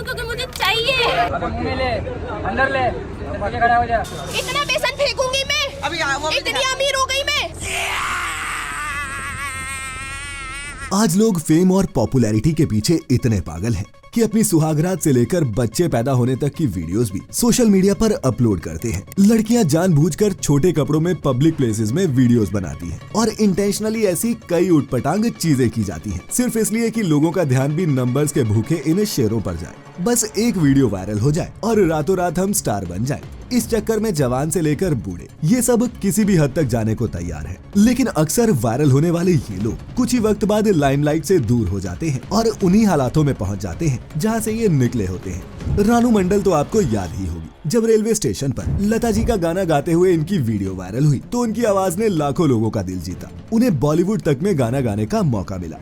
क्योंकि मुझे चाहिए। अबे मुंह में ले, अंदर ले, आगे खड़ा हो जा। इतना बेसन फेंकूंगी मैं, इतनी अमीर हो गई मैं। आज लोग फेम और पॉपुलैरिटी के पीछे इतने पागल हैं कि अपनी सुहागरात से लेकर बच्चे पैदा होने तक की वीडियोस भी सोशल मीडिया पर अपलोड करते हैं। लड़कियां जानबूझकर छोटे कपड़ों में पब्लिक प्लेसेस में वीडियोस बनाती हैं और इंटेंशनली ऐसी कई उटपटांग चीजें की जाती हैं, सिर्फ इसलिए कि लोगों का ध्यान भी नंबर्स के भूखे इन शेरों पर जाए। बस एक वीडियो वायरल हो जाए और रातों रात हम स्टार बन जाएं। इस चक्कर में जवान से लेकर बूढ़े ये सब किसी भी हद तक जाने को तैयार हैं। लेकिन अक्सर वायरल होने वाले ये लोग कुछ ही वक्त बाद लाइमलाइट से दूर हो जाते हैं और उन्हीं हालातों में पहुंच जाते हैं जहां से ये निकले होते हैं। रानू मंडल तो आपको याद ही होगी, जब रेलवे स्टेशन पर लता जी का गाना गाते हुए इनकी वीडियो वायरल हुई तो उनकी आवाज ने लाखों लोगों का दिल जीता। उन्हें बॉलीवुड तक में गाना गाने का मौका मिला।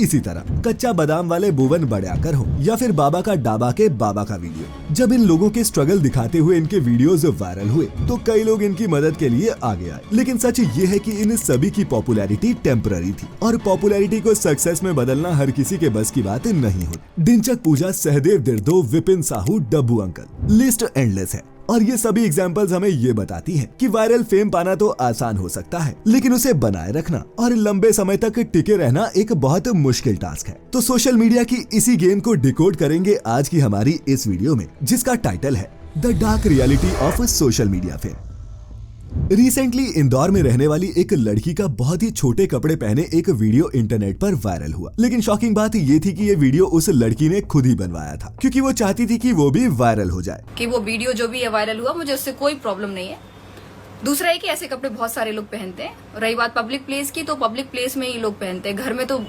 इसी तरह कच्चा बादाम वाले भुवन बड़याकर हो या फिर बाबा का डाबा के बाबा का वीडियो, जब इन लोगों के स्ट्रगल दिखाते हुए इनके वीडियोस वायरल हुए तो कई लोग इनकी मदद के लिए आगे आए। लेकिन सच ये है कि इन सभी की पॉपुलैरिटी टेम्पररी थी और पॉपुलैरिटी को सक्सेस में बदलना हर किसी के बस की बात नहीं होती। डिंचक पूजा, सहदेव दिरदो, विपिन साहू, डब्बू अंकल, लिस्ट एंडलेस है। और ये सभी एग्जाम्पल्स हमें ये बताती हैं कि वायरल फेम पाना तो आसान हो सकता है, लेकिन उसे बनाए रखना और लंबे समय तक टिके रहना एक बहुत मुश्किल टास्क है। तो सोशल मीडिया की इसी गेम को डिकोड करेंगे आज की हमारी इस वीडियो में, जिसका टाइटल है the dark reality of social media fame. Recently Indore में रहने वाली एक लड़की का बहुत ही छोटे कपड़े पहने एक वीडियो इंटरनेट पर वायरल हुआ। लेकिन शॉकिंग बात ये थी कि ये वीडियो उस लड़की ने खुद ही बनवाया था, क्योंकि वो चाहती थी कि वो भी वायरल हो जाए। कि वो वीडियो जो भी है वायरल हुआ, मुझे उससे कोई प्रॉब्लम नहीं है। दूसरा है कि ऐसे कपड़े बहुत सारे लोग पहनते हैं। रही बात पब्लिक प्लेस की, तो पब्लिक प्लेस में ही लोग पहनते हैं। घर में तो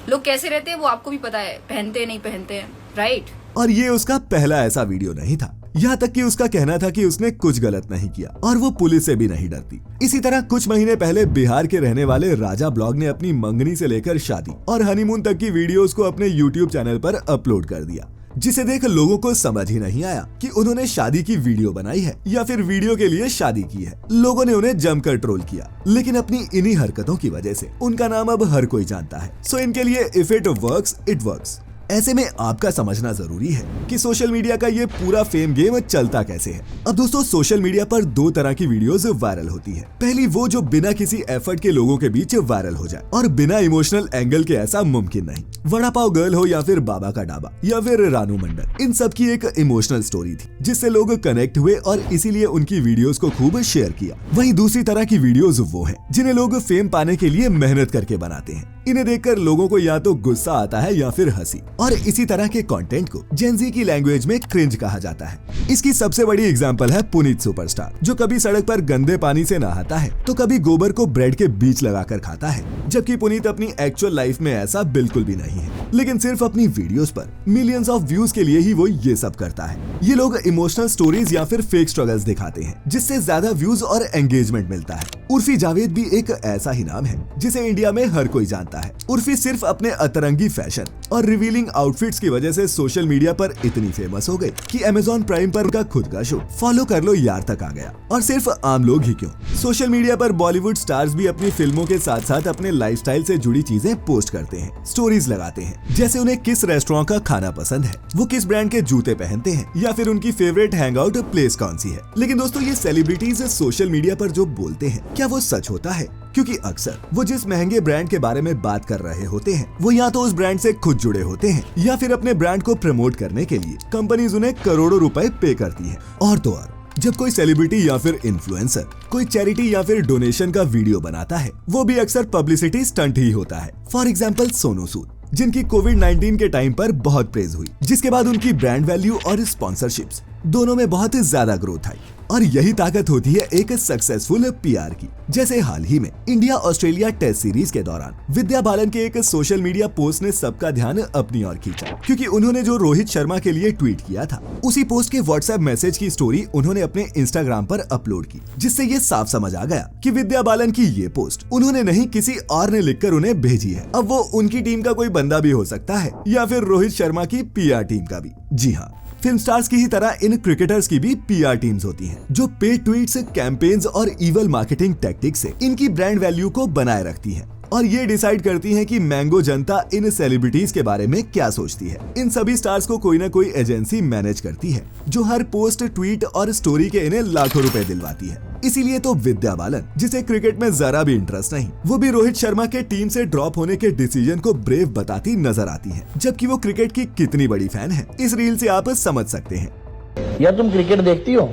लोग कैसे रहते हैं वो आपको भी पता है, पहनते हैं नहीं पहनते हैं, राइट। और ये उसका पहला ऐसा वीडियो नहीं था, यहाँ तक कि उसका कहना था कि उसने कुछ गलत नहीं किया और वो पुलिस से भी नहीं डरती। इसी तरह कुछ महीने पहले बिहार के रहने वाले राजा ब्लॉग ने अपनी मंगनी से लेकर शादी और हनीमून तक की वीडियोस को अपने यूट्यूब चैनल पर अपलोड कर दिया, जिसे देख लोगों को समझ ही नहीं आया कि उन्होंने शादी की वीडियो बनाई है या फिर वीडियो के लिए शादी की है। लोगों ने उन्हें जमकर ट्रोल किया, लेकिन अपनी इन्हीं हरकतों की वजह से उनका नाम अब हर कोई जानता है। सो इनके लिए if it works it works. ऐसे में आपका समझना जरूरी है कि सोशल मीडिया का ये पूरा फेम गेम चलता कैसे है। अब दोस्तों, सोशल मीडिया पर दो तरह की वीडियोस वायरल होती है। पहली वो जो बिना किसी एफर्ट के लोगों के बीच वायरल हो जाए और बिना इमोशनल एंगल के ऐसा मुमकिन नहीं। वड़ा पाव गर्ल हो या फिर बाबा का डाबा या फिर रानू मंडल, इन सब की एक इमोशनल स्टोरी थी जिससे लोग कनेक्ट हुए और इसीलिए उनकी वीडियोस को खूब शेयर किया। वहीं दूसरी तरह की वीडियोस वो हैं जिन्हें लोग फेम पाने के लिए मेहनत करके बनाते हैं। इन्हें देखकर लोगों को या तो गुस्सा आता है या फिर हंसी, और इसी तरह के कंटेंट को जेनजी की लैंग्वेज में क्रिंज कहा जाता है। इसकी सबसे बड़ी एग्जांपल है पुनीत सुपरस्टार, जो कभी सड़क पर गंदे पानी से नहाता है तो कभी गोबर को ब्रेड के बीच लगाकर खाता है, जबकि पुनीत अपनी एक्चुअल लाइफ में ऐसा बिल्कुल भी नहीं है। लेकिन सिर्फ अपनी वीडियोस पर मिलियंस ऑफ व्यूज के लिए ही वो ये सब करता है। ये लोग इमोशनल स्टोरीज या फिर फेक स्ट्रगल्स दिखाते हैं, जिससे ज्यादा व्यूज और एंगेजमेंट मिलता है। उर्फी जावेद भी एक ऐसा ही नाम है जिसे इंडिया में हर कोई जानता है। उर्फी सिर्फ अपने अतरंगी फैशन और रिवीलिंग आउटफिट्स की वजह से सोशल मीडिया पर इतनी फेमस हो गई कि अमेज़न प्राइम पर उनका खुद का शो फॉलो कर लो यार तक आ गया। और सिर्फ आम लोग ही क्यों, सोशल मीडिया पर बॉलीवुड स्टार्स भी अपनी फिल्मों के साथ साथ अपने लाइफस्टाइल से जुड़ी चीजें पोस्ट करते हैं, स्टोरीज लगाते हैं, जैसे उन्हें किस रेस्टोरेंट का खाना पसंद है, वो किस ब्रांड के जूते पहनते हैं या फिर उनकी फेवरेट हैंगआउट प्लेस कौन सी है। लेकिन दोस्तों, ये सेलिब्रिटीज सोशल मीडिया पर जो बोलते हैं क्या वो सच होता है? क्योंकि अक्सर वो जिस महंगे ब्रांड के बारे में बात कर रहे होते हैं वो या तो उस ब्रांड से खुद जुड़े होते हैं या फिर अपने ब्रांड को प्रमोट करने के लिए कंपनीज उन्हें करोड़ों रुपए पे करती है। और तो और जब कोई सेलिब्रिटी या फिर इन्फ्लुएंसर कोई चैरिटी या फिर डोनेशन का वीडियो बनाता है, वो भी अक्सर पब्लिसिटी स्टंट ही होता है। फॉर एग्जाम्पल सोनू सूद, जिनकी कोविड-19 के टाइम पर बहुत प्रेज हुई, जिसके बाद उनकी ब्रांड वैल्यू और स्पॉन्सरशिप्स दोनों में बहुत ज्यादा ग्रोथ आई। और यही ताकत होती है एक सक्सेसफुल पीआर की। जैसे हाल ही में इंडिया ऑस्ट्रेलिया टेस्ट सीरीज के दौरान विद्या बालन के एक सोशल मीडिया पोस्ट ने सबका ध्यान अपनी ओर खींचा, क्योंकि उन्होंने जो रोहित शर्मा के लिए ट्वीट किया था उसी पोस्ट के व्हाट्सएप मैसेज की स्टोरी उन्होंने अपने इंस्टाग्राम पर अपलोड की, जिससे ये साफ समझ आ गया कि विद्या बालन की ये पोस्ट उन्होंने नहीं किसी और ने लिखकर उन्हें भेजी है। अब वो उनकी टीम का कोई बंदा भी हो सकता है या फिर रोहित शर्मा की पीआर टीम का भी। जी हाँ, फिल्म स्टार्स की ही तरह इन क्रिकेटर्स की भी पीआर टीम्स होती हैं, जो पेड ट्वीट्स, कैंपेन्स और इवल मार्केटिंग टैक्टिक्स से इनकी ब्रांड वैल्यू को बनाए रखती हैं। और ये डिसाइड करती हैं कि मैंगो जनता इन सेलिब्रिटीज के बारे में क्या सोचती है। इन सभी स्टार्स को कोई ना कोई एजेंसी मैनेज करती है जो हर पोस्ट, ट्वीट और स्टोरी के इन्हें लाखों रुपए दिलवाती है। इसीलिए तो विद्या बालन, जिसे क्रिकेट में जरा भी इंटरेस्ट नहीं, वो भी रोहित शर्मा के टीम से ड्रॉप होने के डिसीजन को ब्रेव बताती नजर आती है, जबकि वो क्रिकेट की कितनी बड़ी फैन है इस रील से आप समझ सकते हैं। यार तुम क्रिकेट देखती हो?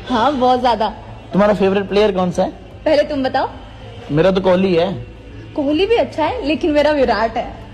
हाँ बहुत ज्यादा। तुम्हारा फेवरेट प्लेयर कौन सा है? पहले तुम बताओ। मेरा तो कोहली है। कोहली भी अच्छा है लेकिन मेरा विराट है।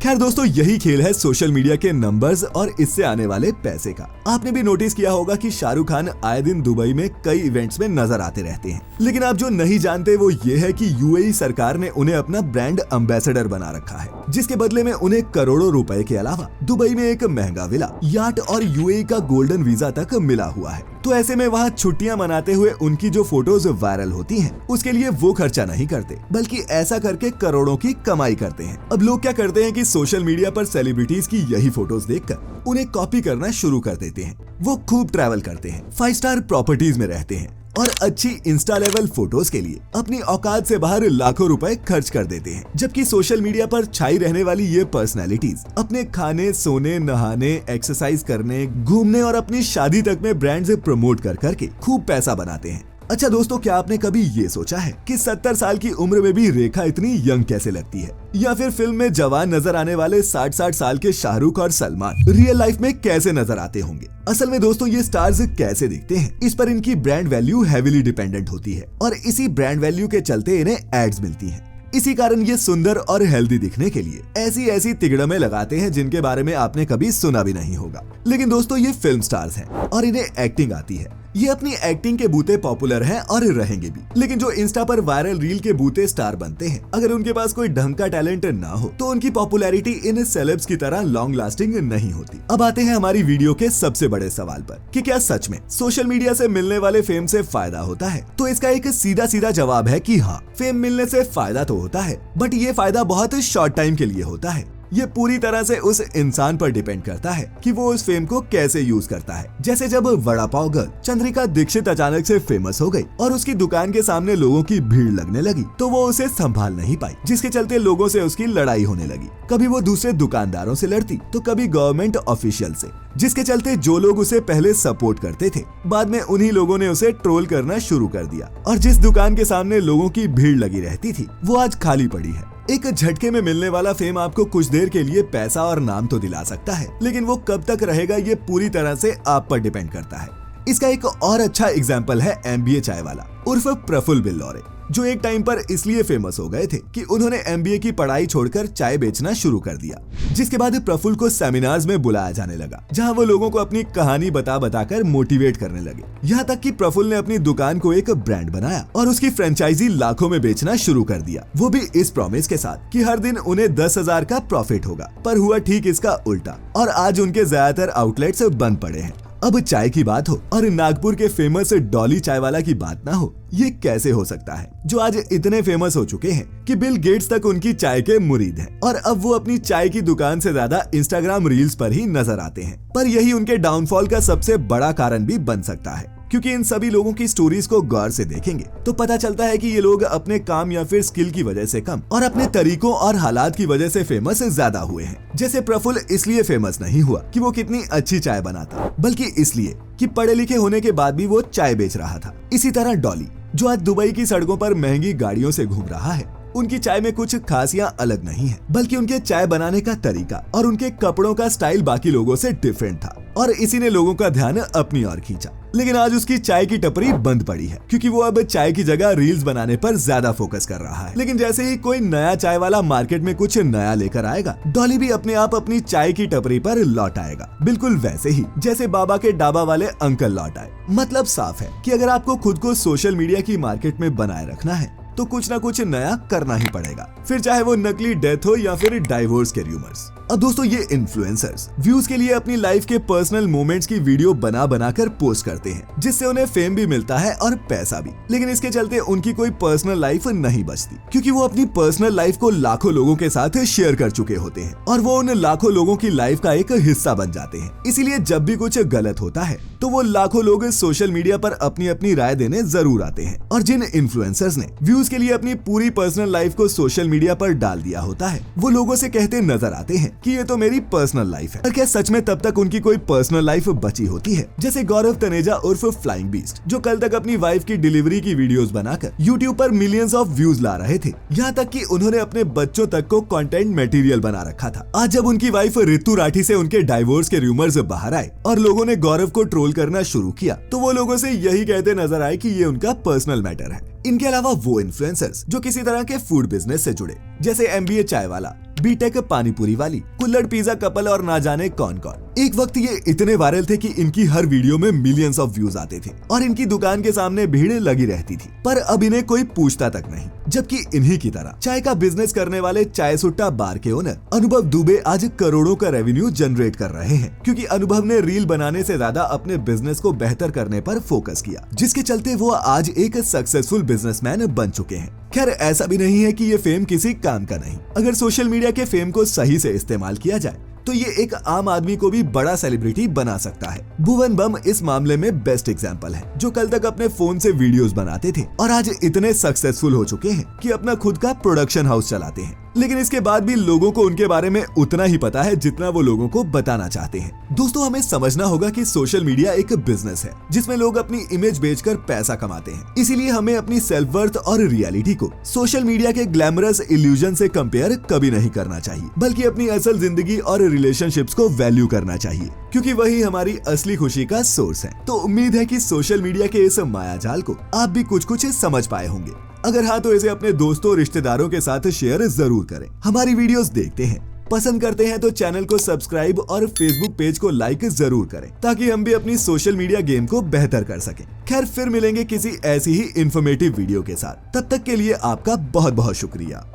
खैर दोस्तों, यही खेल है सोशल मीडिया के नंबर्स और इससे आने वाले पैसे का। आपने भी नोटिस किया होगा कि शाहरुख खान आए दिन दुबई में कई इवेंट्स में नजर आते रहते हैं, लेकिन आप जो नहीं जानते वो ये है कि यूएई सरकार ने उन्हें अपना ब्रांड एम्बेसडर बना रखा है, जिसके बदले में उन्हें करोड़ों रुपए के अलावा दुबई में एक महंगा विला, याट और यूएई का गोल्डन वीजा तक मिला हुआ है। तो ऐसे में वहाँ छुट्टियां मनाते हुए उनकी जो फोटोज वायरल होती हैं, उसके लिए वो खर्चा नहीं करते, बल्कि ऐसा करके करोड़ों की कमाई करते हैं। अब लोग क्या करते हैं कि सोशल मीडिया पर सेलिब्रिटीज की यही फोटोज देखकर उन्हें कॉपी करना शुरू कर देते हैं। वो खूब ट्रैवल करते हैं, 5 स्टार प्रॉपर्टीज में रहते हैं और अच्छी इंस्टा लेवल फोटोज के लिए अपनी औकात से बाहर लाखों रुपए खर्च कर देते हैं। जबकि सोशल मीडिया पर छाई रहने वाली ये पर्सनैलिटीज अपने खाने, सोने, नहाने, एक्सरसाइज करने, घूमने और अपनी शादी तक में ब्रांड्स प्रमोट कर करके खूब पैसा बनाते हैं। अच्छा दोस्तों, क्या आपने कभी ये सोचा है कि 70 साल की उम्र में भी रेखा इतनी यंग कैसे लगती है? या फिर फिल्म में जवान नजर आने वाले 60-60 साल के शाहरुख और सलमान रियल लाइफ में कैसे नजर आते होंगे? असल में दोस्तों, ये स्टार्स कैसे दिखते हैं इस पर इनकी ब्रांड वैल्यू हेविली डिपेंडेंट होती है और इसी ब्रांड वैल्यू के चलते इन्हें एड्स मिलती हैं। इसी कारण ये सुंदर और हेल्दी दिखने के लिए ऐसी तिगड़में लगाते हैं जिनके बारे में आपने कभी सुना भी नहीं होगा। लेकिन दोस्तों, ये फिल्म स्टार्स हैं और इन्हें एक्टिंग आती है। ये अपनी एक्टिंग के बूते पॉपुलर हैं और रहेंगे भी। लेकिन जो इंस्टा पर वायरल रील के बूते स्टार बनते हैं, अगर उनके पास कोई ढंग का टैलेंट ना हो तो उनकी पॉपुलैरिटी इन सेलेब्स की तरह लॉन्ग लास्टिंग नहीं होती। अब आते हैं हमारी वीडियो के सबसे बड़े सवाल पर कि क्या सच में सोशल मीडिया से मिलने वाले फेम से फायदा होता है? तो इसका एक सीधा जवाब है कि हाँ, फेम मिलने से फायदा तो होता है, बट ये फायदा बहुत शॉर्ट टाइम के लिए होता है। ये पूरी तरह से उस इंसान पर डिपेंड करता है कि वो उस फेम को कैसे यूज करता है। जैसे जब वड़ा पाव गर्ल चंद्रिका दीक्षित अचानक से फेमस हो गई और उसकी दुकान के सामने लोगों की भीड़ लगने लगी, तो वो उसे संभाल नहीं पाई, जिसके चलते लोगों से उसकी लड़ाई होने लगी। कभी वो दूसरे दुकानदारों से लड़ती तो कभी गवर्नमेंट ऑफिशियल से, जिसके चलते जो लोग उसे पहले सपोर्ट करते थे, बाद में उन्हीं लोगों ने उसे ट्रोल करना शुरू कर दिया। और जिस दुकान के सामने लोगों की भीड़ लगी रहती थी, वो आज खाली पड़ी है। एक झटके में मिलने वाला फेम आपको कुछ देर के लिए पैसा और नाम तो दिला सकता है, लेकिन वो कब तक रहेगा ये पूरी तरह से आप पर डिपेंड करता है। इसका एक और अच्छा एग्जाम्पल है MBA चाय वाला उर्फ प्रफुल्ल बिल्लौरे, जो एक टाइम पर इसलिए फेमस हो गए थे कि उन्होंने MBA की पढ़ाई छोड़कर चाय बेचना शुरू कर दिया, जिसके बाद प्रफुल्ल को सेमिनार्स में बुलाया जाने लगा, जहां वो लोगों को अपनी कहानी बताकर मोटिवेट करने लगे। यहाँ तक कि प्रफुल्ल ने अपनी दुकान को एक ब्रांड बनाया और उसकी फ्रेंचाइजी लाखों में बेचना शुरू कर दिया, वो भी इस प्रॉमिस के साथ कि हर दिन उन्हें 10,000 का प्रॉफिट होगा। पर हुआ ठीक इसका उल्टा और आज उनके ज्यादातर आउटलेट्स बंद पड़े हैं। अब चाय की बात हो और नागपुर के फेमस डॉली चाय वाला की बात ना हो, ये कैसे हो सकता है, जो आज इतने फेमस हो चुके हैं कि बिल गेट्स तक उनकी चाय के मुरीद हैं और अब वो अपनी चाय की दुकान से ज्यादा इंस्टाग्राम रील्स पर ही नजर आते हैं। पर यही उनके डाउनफॉल का सबसे बड़ा कारण भी बन सकता है, क्योंकि इन सभी लोगों की स्टोरीज को गौर से देखेंगे तो पता चलता है कि ये लोग अपने काम या फिर स्किल की वजह से कम और अपने तरीकों और हालात की वजह से फेमस ज्यादा हुए हैं। जैसे प्रफुल्ल इसलिए फेमस नहीं हुआ कि वो कितनी अच्छी चाय बनाता, बल्कि इसलिए कि पढ़े लिखे होने के बाद भी वो चाय बेच रहा था। इसी तरह डॉली, जो आज दुबई की सड़कों पर महंगी गाड़ियों से घूम रहा है, उनकी चाय में कुछ खासियां अलग नहीं है, बल्कि उनके चाय बनाने का तरीका और उनके कपड़ों का स्टाइल बाकी लोगों से डिफरेंट था और इसी ने लोगों का ध्यान अपनी ओर खींचा। लेकिन आज उसकी चाय की टपरी बंद पड़ी है, क्योंकि वो अब चाय की जगह रील्स बनाने पर ज्यादा फोकस कर रहा है। लेकिन जैसे ही कोई नया चाय वाला मार्केट में कुछ नया लेकर आएगा, डॉली भी अपने आप अपनी चाय की टपरी पर लौट आएगा, बिल्कुल वैसे ही जैसे बाबा के डाबा वाले अंकल लौट आए। मतलब साफ है कि अगर आपको खुद को सोशल मीडिया की मार्केट में बनाए रखना है तो कुछ ना कुछ नया करना ही पड़ेगा, फिर चाहे वो नकली डेथ हो या फिर डाइवोर्स के र्यूमर्स। अब दोस्तों ये इन्फ्लुएंसर्स व्यूज के लिए अपनी लाइफ के पर्सनल मोमेंट्स की वीडियो बना बना कर पोस्ट करते हैं, जिससे उन्हें फेम भी मिलता है और पैसा भी। लेकिन इसके चलते उनकी कोई पर्सनल लाइफ नहीं बचती, क्योंकि वो अपनी पर्सनल लाइफ को लाखों लोगों के साथ शेयर कर चुके होते हैं और वो उन लाखों लोगों की लाइफ का एक हिस्सा बन जाते हैं। इसीलिए जब भी कुछ गलत होता है तो वो लाखों लोग सोशल मीडिया पर अपनी अपनी राय देने जरूर आते हैं। और जिन इन्फ्लुएंसर्स ने व्यूज के लिए अपनी पूरी पर्सनल लाइफ को सोशल मीडिया पर डाल दिया होता है, वो लोगों से कहते नजर आते हैं कि ये तो मेरी पर्सनल लाइफ है। पर क्या सच में तब तक उनकी कोई पर्सनल लाइफ बची होती है? जैसे गौरव तनेजा उर्फ फ्लाइंग बीस्ट, जो कल तक अपनी वाइफ की डिलीवरी की वीडियोस बनाकर यूट्यूब पर मिलियंस ऑफ व्यूज ला रहे थे, यहाँ तक कि उन्होंने अपने बच्चों तक को कंटेंट मटेरियल बना रखा था। आज जब उनकी वाइफ ऋतु राठी से उनके डाइवोर्स के रूमर्स बाहर आए और लोगों ने गौरव को ट्रोल करना शुरू किया, तो वो लोगों से यही कहते नजर आए कि ये उनका पर्सनल मैटर है। इनके अलावा वो इन्फ्लुएंसर्स जो किसी तरह के फूड बिजनेस से जुड़े, जैसे MBA चाय वाला, बीटेक पानीपुरी वाली, कुल्लड़ पिज्जा कपल और ना जाने कौन कौन, एक वक्त ये इतने वायरल थे कि इनकी हर वीडियो में मिलियंस ऑफ व्यूज आते थे और इनकी दुकान के सामने भीड़ लगी रहती थी। पर अब इन्हें कोई पूछता तक नहीं। जबकि इन्हीं की तरह चाय का बिजनेस करने वाले चाय सुट्टा बार के ओनर अनुभव दुबे आज करोड़ों का रेवेन्यू जनरेट कर रहे हैं, क्योंकि अनुभव ने रील बनाने से ज्यादा अपने बिजनेस को बेहतर करने पर फोकस किया, जिसके चलते वो आज एक सक्सेसफुल बिजनेसमैन बन चुके हैं। खैर, ऐसा भी नहीं है कि ये फेम किसी काम का नहीं। अगर सोशल मीडिया के फेम को सही से इस्तेमाल किया जाए तो ये एक आम आदमी को भी बड़ा सेलिब्रिटी बना सकता है। भुवन बम इस मामले में बेस्ट एग्जांपल है, जो कल तक अपने फोन से वीडियोस बनाते थे और आज इतने सक्सेसफुल हो चुके हैं कि अपना खुद का प्रोडक्शन हाउस चलाते हैं। लेकिन इसके बाद भी लोगों को उनके बारे में उतना ही पता है जितना वो लोगों को बताना चाहते हैं। दोस्तों, हमें समझना होगा कि सोशल मीडिया एक बिजनेस है जिसमें लोग अपनी इमेज बेचकर पैसा कमाते हैं। इसीलिए हमें अपनी सेल्फ वर्थ और रियलिटी को सोशल मीडिया के ग्लैमरस इल्यूजन से कंपेयर कभी नहीं करना चाहिए, बल्कि अपनी असल जिंदगी और रिलेशनशिप्स को वैल्यू करना चाहिए, क्योंकि वही हमारी असली खुशी का सोर्स है। तो उम्मीद है कि सोशल मीडिया के इस मायाजाल को आप भी कुछ कुछ समझ पाए होंगे। अगर हाँ, तो इसे अपने दोस्तों और रिश्तेदारों के साथ शेयर जरूर करें। हमारी वीडियोस देखते हैं, पसंद करते हैं तो चैनल को सब्सक्राइब और फेसबुक पेज को लाइक जरूर करें, ताकि हम भी अपनी सोशल मीडिया गेम को बेहतर कर सकें। खैर, फिर मिलेंगे किसी ऐसी ही इंफॉर्मेटिव वीडियो के साथ। तब तक के लिए आपका बहुत बहुत शुक्रिया।